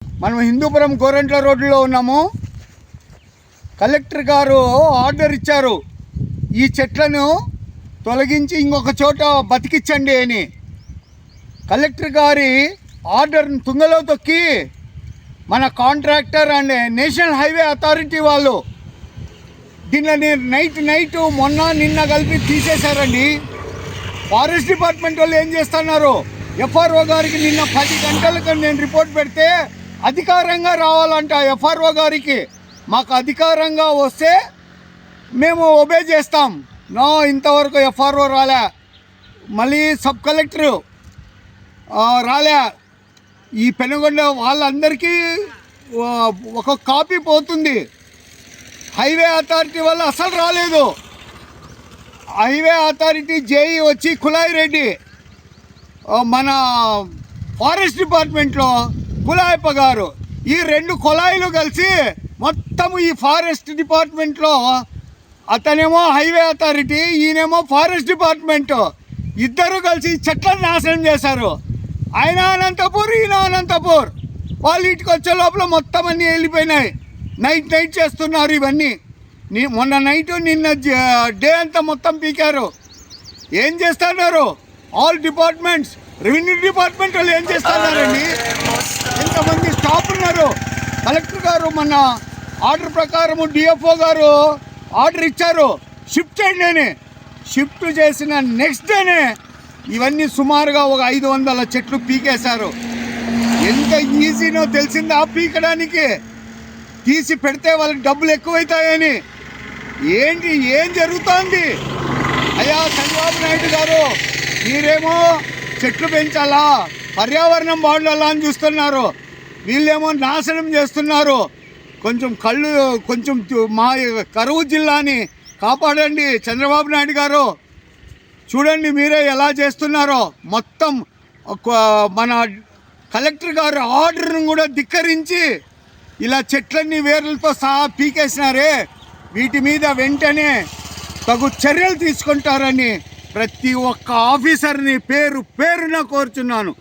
మనం హిందూపురం గోరంట్ల రోడ్డులో ఉన్నాము. కలెక్టర్ గారు ఆర్డర్ ఇచ్చారు, ఈ చెట్లను తొలగించి ఇంకొక చోట బతికించండి అని. కలెక్టర్ గారి ఆర్డర్ని తుంగలో తొక్కి మన contractor and national highway authority వాళ్ళు దీనిని నైట్ మొన్న నిన్న కలిపి తీసేశారండి. ఫారెస్ట్ డిపార్ట్మెంట్ వాళ్ళు ఏం చేస్తున్నారు, ఎఫ్ఆర్ఓ గారికి నిన్న 10 గంటలకు నేను రిపోర్ట్ పెడితే అధికారంగా రావాలంట. ఎఫ్ఆర్ఓ గారికి మాకు అధికారంగా వస్తే మేము ఒబే చేస్తాం. నో, ఇంతవరకు ఎఫ్ఆర్ఓ రాలే, మళ్ళీ సబ్ కలెక్టరు రాలే. ఈ పెనుగొండ వాళ్ళందరికీ ఒక కాపీ పోతుంది. హైవే అథారిటీ వాళ్ళు అసలు రాలేదు. హైవే అథారిటీ జేఈ వచ్చి కులాయి రెడ్డి, మన ఫారెస్ట్ డిపార్ట్మెంట్లో కులాయప్ప గారు, ఈ 2 కులాయిలు కలిసి మొత్తం ఈ ఫారెస్ట్ డిపార్ట్మెంట్లో, అతనేమో హైవే అథారిటీ, ఈయనేమో ఫారెస్ట్ డిపార్ట్మెంట్, ఇద్దరు కలిసి చెట్లను నాశనం చేశారు. ఆయన అనంతపూర్, ఈయన అనంతపూర్. వాళ్ళు ఇంటికి వచ్చే లోపల మొత్తం అన్నీ వెళ్ళిపోయినాయి. నైట్ చేస్తున్నారు ఇవన్నీ. మొన్న నైట్ నిన్న డే అంతా మొత్తం పీకారు. ఏం చేస్తున్నారు? ఆల్ డిపార్ట్మెంట్స్, రెవెన్యూ డిపార్ట్మెంట్ వాళ్ళు ఏం చేస్తున్నారండి? ఎంతమంది స్టాఫ్ ఉన్నారు? కలెక్టర్ గారు మన ఆర్డర్ ప్రకారము డిఎఫ్ఓ గారు ఆర్డర్ ఇచ్చారు, షిఫ్ట్ చేయండి అని. షిఫ్ట్ చేసిన నెక్స్ట్ డేనే ఇవన్నీ సుమారుగా ఒక 500 చెట్లు పీకేశారు. ఎంత ఈజీనో తెలిసిందా పీకడానికి? తీసి పెడితే వాళ్ళకి డబ్బులు ఎక్కువైతాయని. ఏం జరుగుతోంది? అయ్యా చంద్రబాబు నాయుడు గారు, మీరేమో చెట్లు పెంచాలా, పర్యావరణం బాగుండాలా అని చూస్తున్నారు, వీళ్ళేమో నాశనం చేస్తున్నారు. కొంచెం మా కరువు జిల్లాని కాపాడండి చంద్రబాబు నాయుడు గారు. చూడండి మీరే ఎలా చేస్తున్నారో. మొత్తం మన కలెక్టర్ గారు ఆర్డర్ను కూడా ధిక్కరించి ఇలా చెట్లన్నీ వేర్లతో సహా పీకేసినారే, వీటి మీద వెంటనే తగు చర్యలు తీసుకుంటారని ప్రతి ఒక్క ఆఫీసర్ని పేరున కోరుచున్నాను.